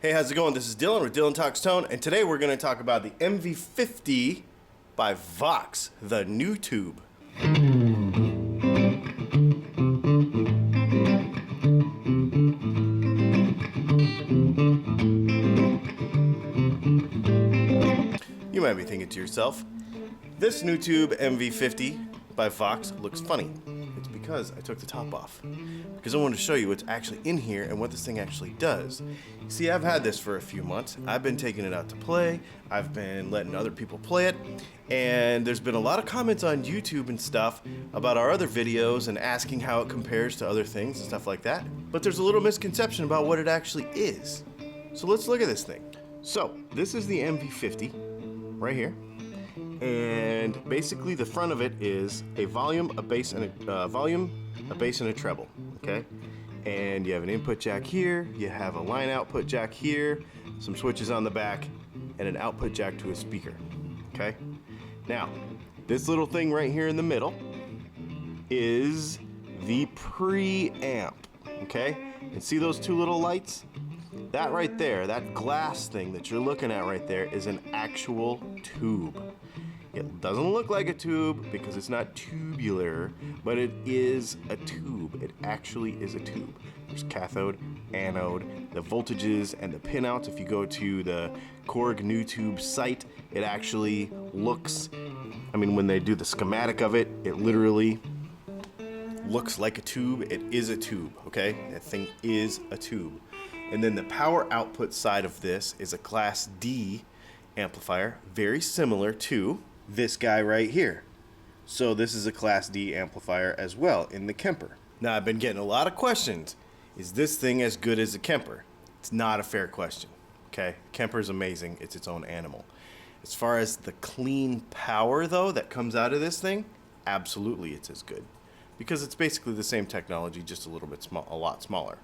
Hey, how's it going? This is Dylan with Dylan Talks Tone, and today we're going to talk about the MV50 by Vox, the Nutube. You might be thinking to yourself, this Nutube MV50 by Vox looks funny. It's because I took the top off. Because I wanted to show you what's actually in here and what this thing actually does. See, I've had this for a few months. I've been taking it out to play. I've been letting other people play it. And there's been a lot of comments on YouTube and stuff about our other videos and asking how it compares to other things and stuff like that. But there's a little misconception about what it actually is. So let's look at this thing. So this is the MV50 right here. And basically the front of it is a volume, a bass, and a bass and a treble, okay? And you have an input jack here, you have a line output jack here, some switches on the back, and an output jack to a speaker, okay? Now, this little thing right here in the middle is the preamp, okay? And see those two little lights? That right there, that glass thing that you're looking at right there is an actual tube. It doesn't look like a tube because it's not tubular, but it is a tube. It actually is a tube. There's cathode, anode, the voltages and the pinouts. If you go to the Korg Nutube site, it actually looks, I mean, when they do the schematic of it, it literally looks like a tube. It is a tube, okay? That thing is a tube. And then the power output side of this is a Class D amplifier, very similar to this guy right here. So this is a Class D amplifier as well in the Kemper. Now I've been getting a lot of questions. Is this thing as good as a Kemper? It's not a fair question, okay? Kemper is amazing, it's its own animal. As far as the clean power though that comes out of this thing, absolutely it's as good. Because it's basically the same technology, just a little bit small, a lot smaller.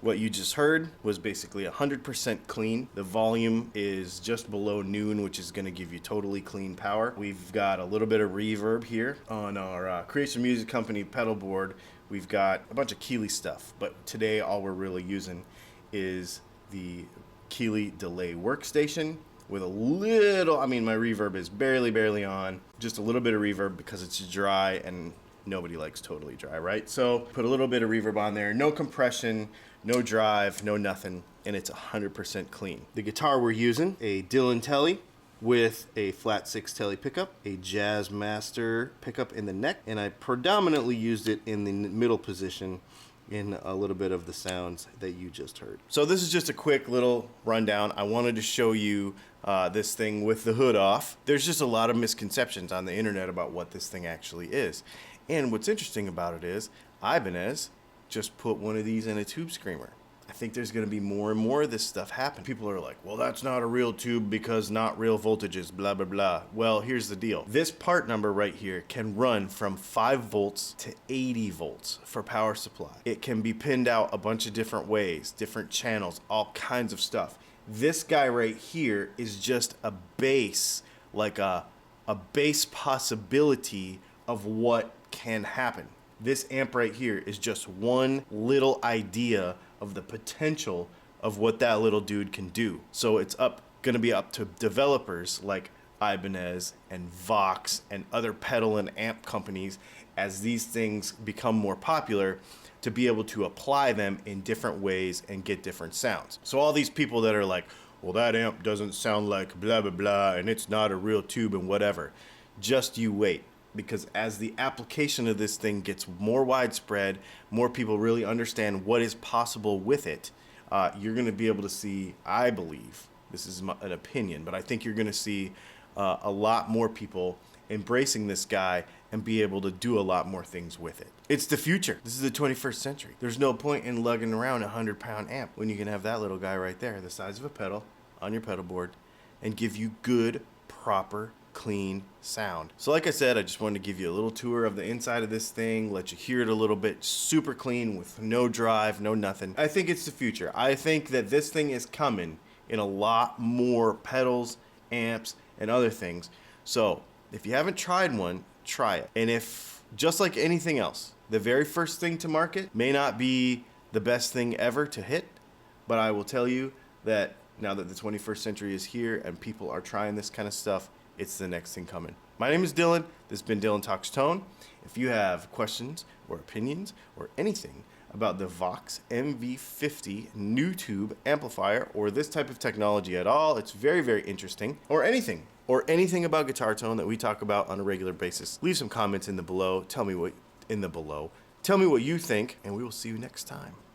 What you just heard was basically 100% clean. The volume is just below noon, which is going to give you totally clean power. We've got a little bit of reverb here on our Creation Music Company pedal board. We've got a bunch of Keeley stuff, but today all we're really using is the Keeley delay workstation with a little, I mean, my reverb is barely on, just a little bit of reverb because it's dry and nobody likes totally dry, right? So put a little bit of reverb on there, no compression, no drive, no nothing, and it's 100% clean. The guitar we're using, a Dylan Telly with a flat 6 Telly pickup, a Jazz Master pickup in the neck, and I predominantly used it in the middle position in a little bit of the sounds that you just heard. So this is just a quick little rundown. I wanted to show you this thing with the hood off. There's just a lot of misconceptions on the internet about what this thing actually is. And what's interesting about it is Ibanez just put one of these in a tube screamer. I think there's going to be more and more of this stuff happen. People are like, well, that's not a real tube because not real voltages, blah, blah, blah. Well, here's the deal. This part number right here can run from 5 volts to 80 volts for power supply. It can be pinned out a bunch of different ways, different channels, all kinds of stuff. This guy right here is just a base, like a base possibility of what can happen. This amp right here is just one little idea of the potential of what that little dude can do. So it's going to be up to developers like Ibanez and Vox and other pedal and amp companies as these things become more popular to be able to apply them in different ways and get different sounds. So all these people that are like, well, that amp doesn't sound like blah, blah, blah, and it's not a real tube and whatever. Just you wait. because as the application of this thing gets more widespread, more people really understand what is possible with it, you're going to be able to see, I believe, this is an opinion, but I think you're going to see a lot more people embracing this guy and be able to do a lot more things with it. It's the future. This is the 21st century. There's no point in lugging around a 100-pound amp when you can have that little guy right there, the size of a pedal, on your pedal board, and give you good, proper, clean sound. So like I said, I just wanted to give you a little tour of the inside of this thing, let you hear it a little bit, super clean with no drive, no nothing. I think it's the future. I think that this thing is coming in a lot more pedals, amps, and other things. So if you haven't tried one, try it. And if, just like anything else, the very first thing to market may not be the best thing ever to hit, but I will tell you that now that the 21st century is here and people are trying this kind of stuff, it's the next thing coming. My name is Dylan. This has been Dylan Talks Tone. If you have questions or opinions or anything about the Vox MV50 Nutube amplifier or this type of technology at all, it's very, very interesting, or anything about guitar tone that we talk about on a regular basis, leave some comments in the below. Tell me what you think, and we will see you next time.